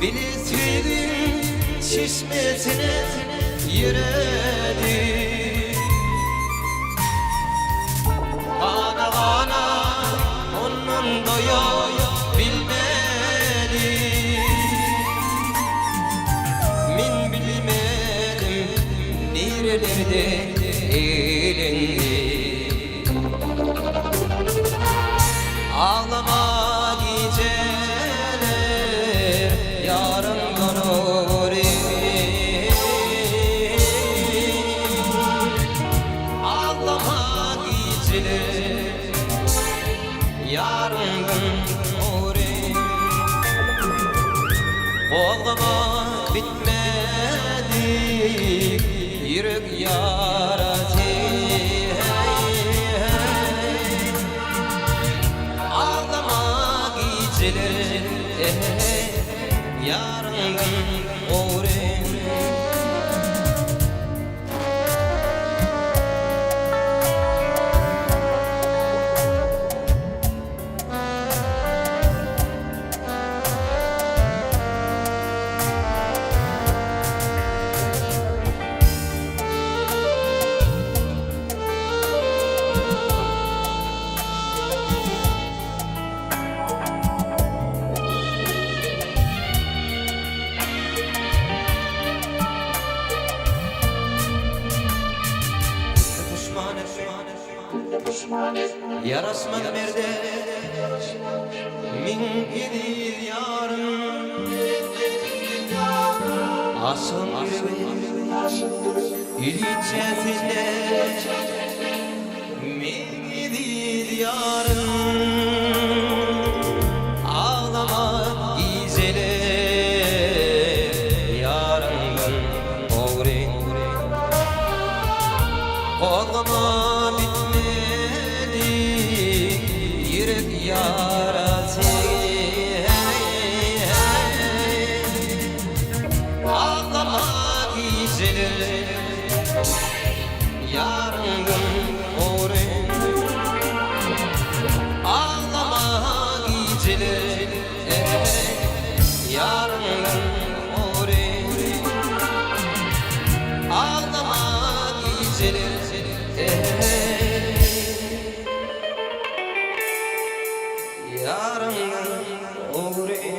Bileseydim çeşmesine yüreğim. Ana ana onun doya bilmedim. Min bilmedim nerelerde eğlendi. Ağlama geceler yarından oraya. Ağlama geceler yarından oraya. Ağlamak bitmedi yürek yarası. Yarından oraya. Yarasmadı merde min idil yarım. Asıl İlicetinde min idil yarım. Ağlama gizeler yarından oraya. Ağlama bitmedi yürek yarası. Ağlama güzelim yarından oraya. Ağlama güzelim yarından oraya. Ağlama güzelim yarından oraya.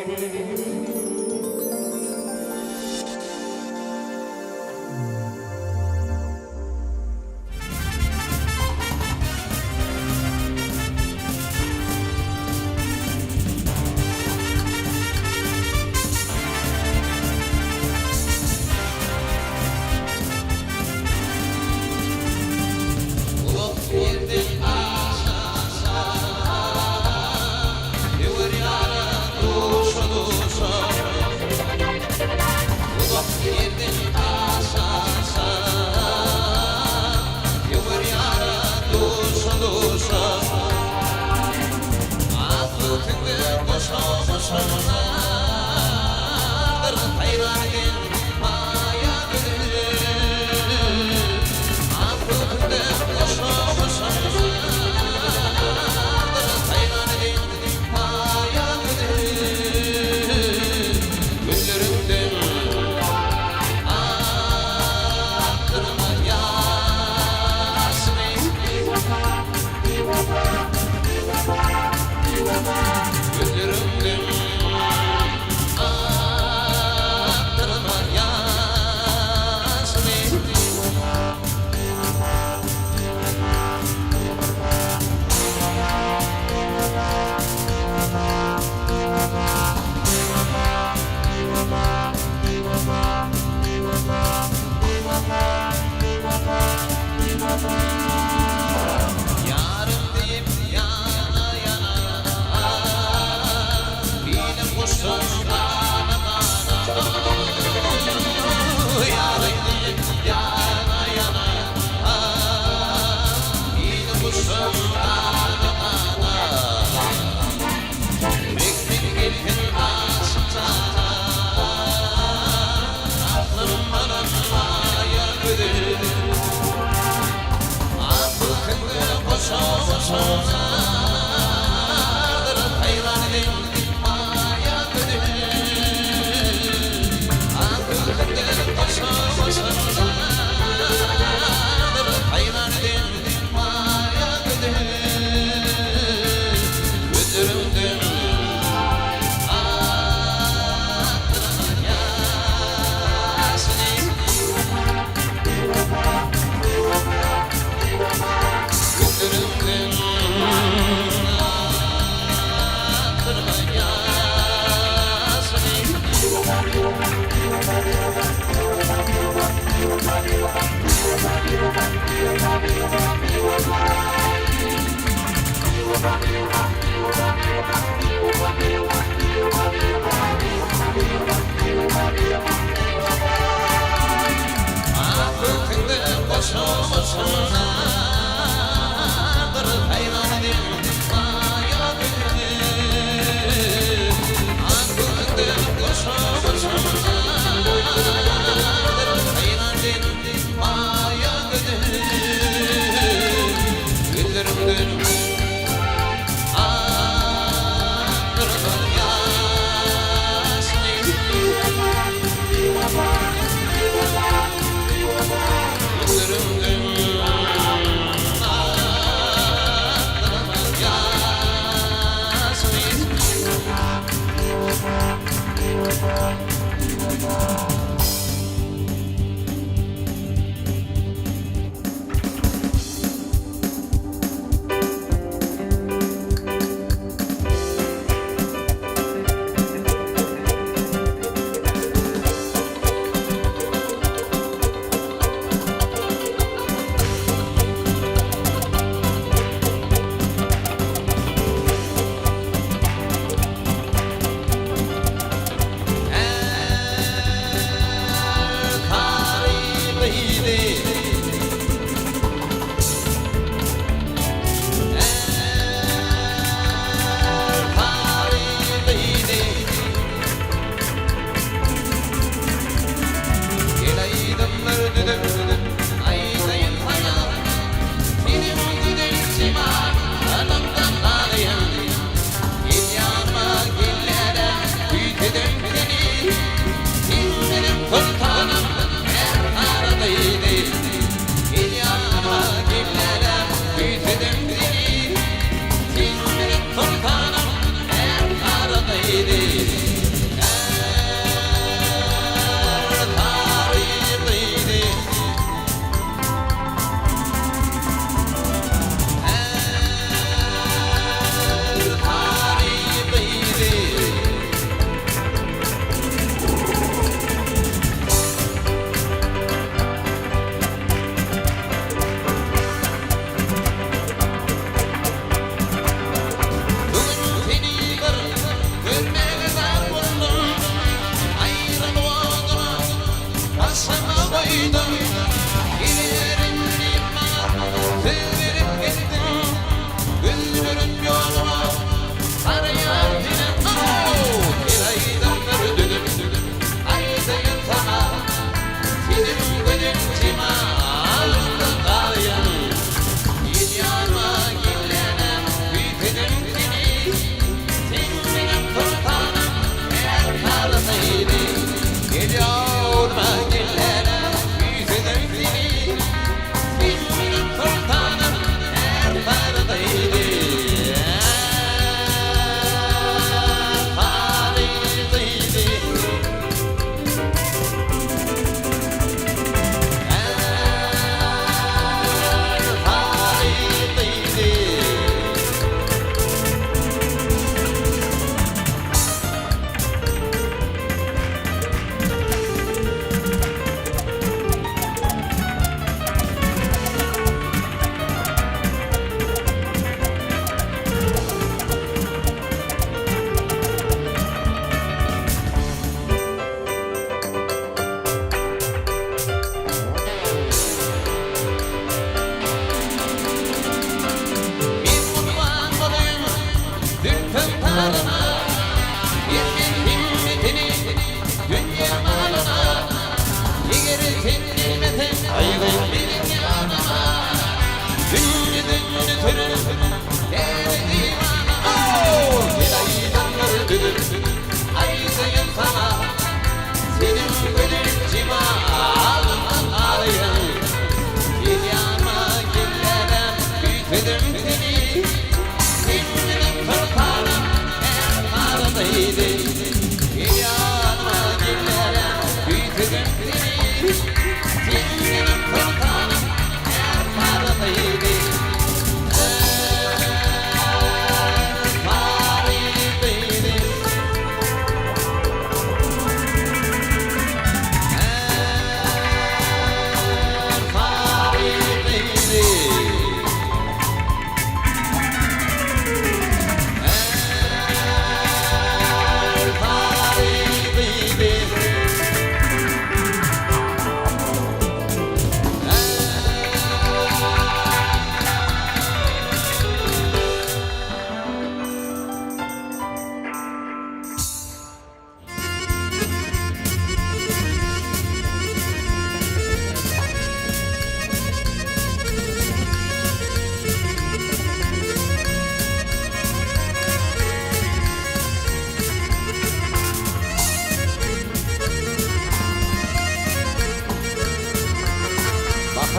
Gözlerimden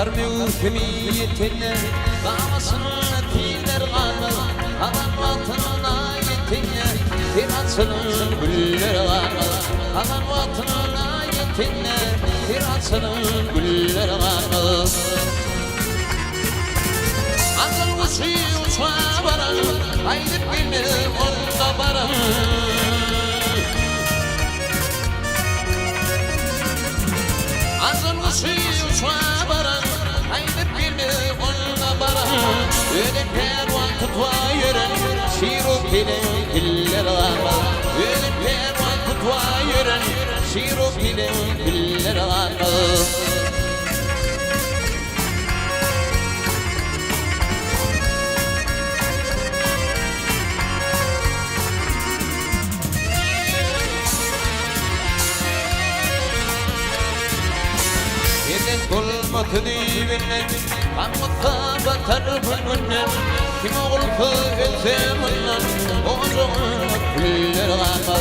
Akar mülkümiyetine davasını tiler kanı Aman vatanına yetinle bir açılın güller kanı Aman vatanına yetinle bir açılın güller kanı Akıl kuşu uçağa varan Haydi bilmem onda varan Akıl kuşu uçağa varan Haydi bilmem onda varan Öyle pervan tutva yören Şirup ile diller kanı Öyle pervan tutva yören Şirup ile diller kanı Kulmatı divine Kanmutta batar bülbünden Kim oğultu öteminden Oğuzun güller kanal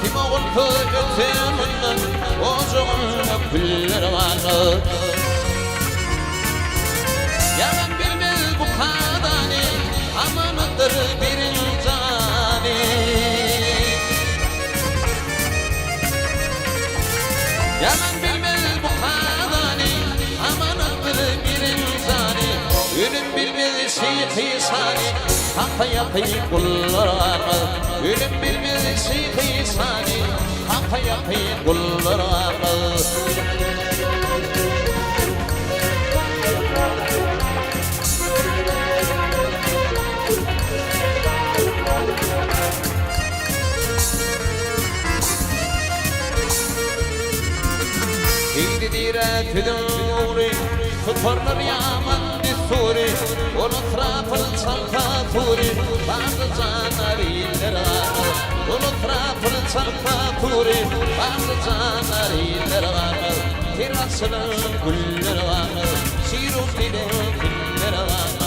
Kim oğultu öteminden Oğuzun güller kanal Yalan bilmez bu kadani Amanıdır birin cani Yalan bilmez bu kadani Amanıdır birin cani Ölüm bilmez şeyh-i sani Hakka yapayım kullar kanal Ölüm bilmez şeyh-i sani Hakka yapayım kullar kanal Heydi diretidin uğri Tutarlar yaman disturi Onun trafını çalka turi Bazı canar iller kanal Onun trafını çalka turi Bazı canar iller kanal Tirasının güller kanal Şirup ile güller kanal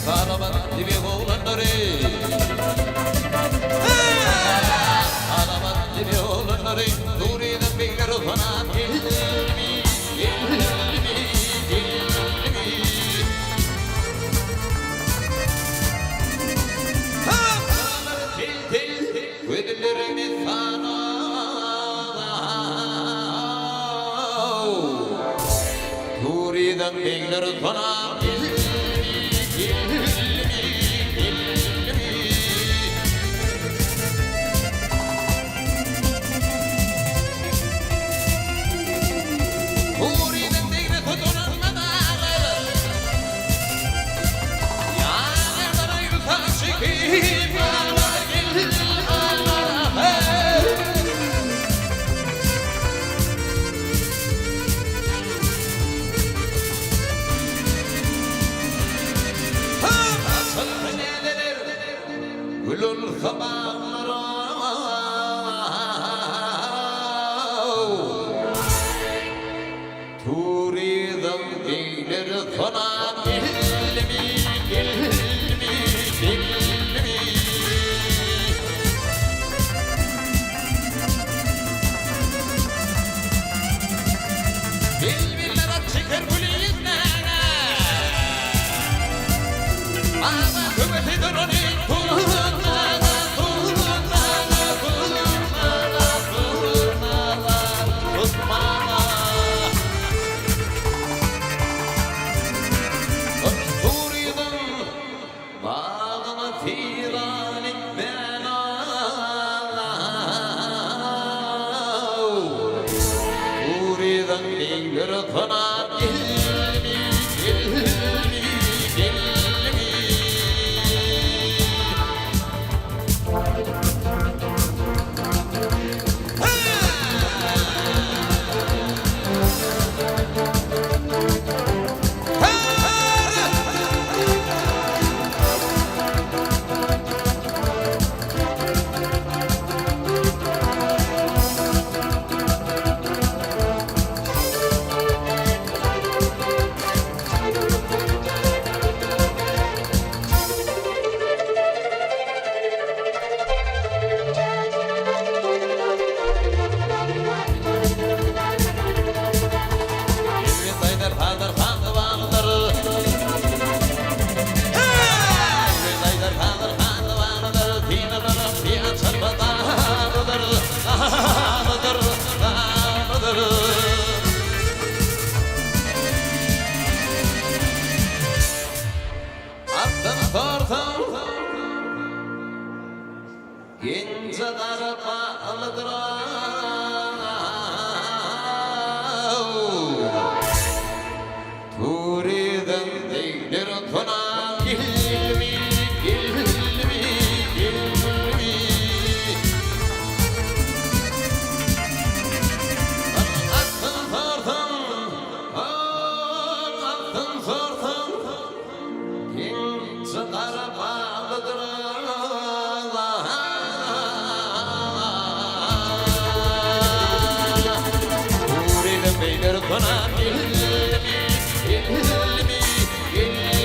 Araban dibi oğlanları Araban dibi oğlanları Nuriye'den beyler bana gelmi Ödüllerimi sana Nuriye'den beyler bana Gülül kabaklara Turidan beyler falan Gelmi, gelmi, gelmi Bilbiller at çıkar gülüyüzlere Ama kıvıtı durani çıkarıp ağlıdır Turi'den değilir tuna Gilmi, gilmi, gilmi Attın sordum Attın sordum Kim çıkarıp ağlıdır Turi'den değilir tuna Gilmi, gilmi, gilmi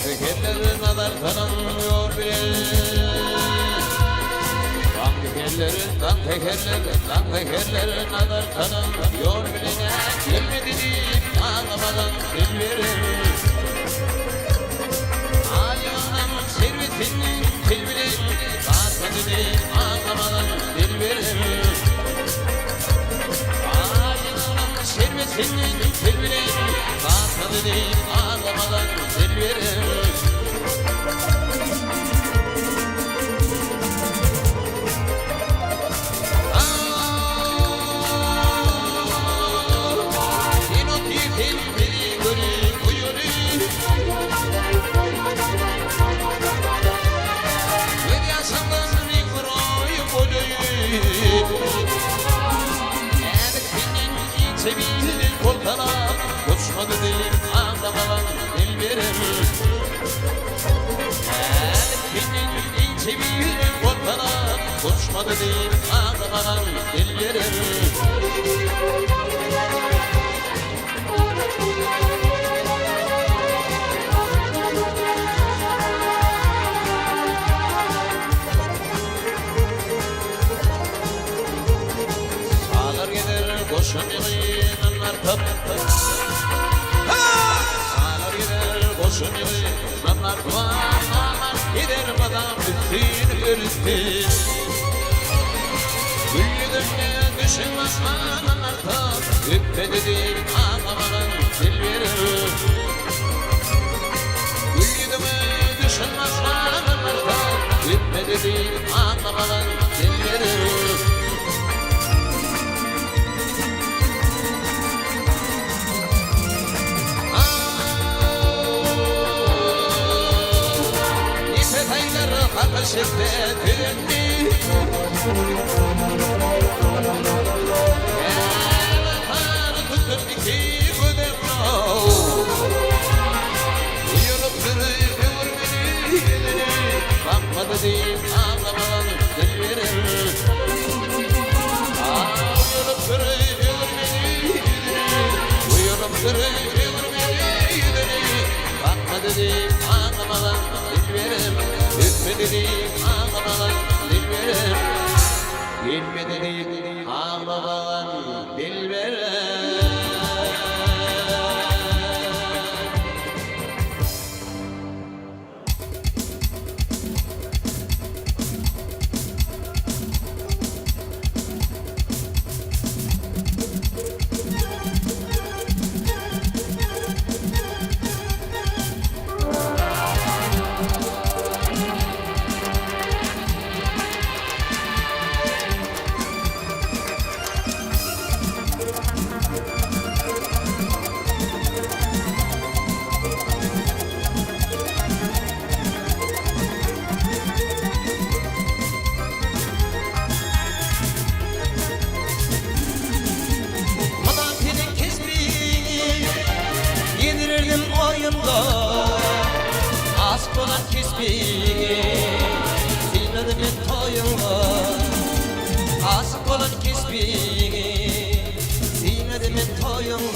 Tekerlerin kadar tanınmıyor bile tekerlerin kadar tanınmıyor bile Gelmedi deyip ağlamadan dil verir Aliyanın servetinin tilbili Batmadı deyip ağlamadan dil verir Aliyanın servetinin tilbili Batmadı deyip ağlamadan dil verir Sevilir koltana Koşmadı deyip ağlamadan dil verir Elbinin sevilir koltana Koşmadı deyip ağlamadan dil verir Sağlar gider koşun yığınlar tap Sağlar gider koşun yığınlar tap Gider madam üstün üstün Güllü dönme düşün aslanlar tap Üppede değil ağlamadan dil verir Güllü dönme düşün aslanlar tap Üppede değil ağlamadan dil verir Kapışıkta döndü Elfar tuttum iki kudemlo Uyulup duruyor beni Bakmadı deyip ağlamadan dil verir Uyulup duruyor beni Uyulup duruyor beni Bakmadı deyip ağlamadan dil verir Bilmediğim ağlamadan dil verir Bilmediğim ağlamadan dil verir kesbini Silmedim toyunla Aşık olan kesbini Silmedim toyunla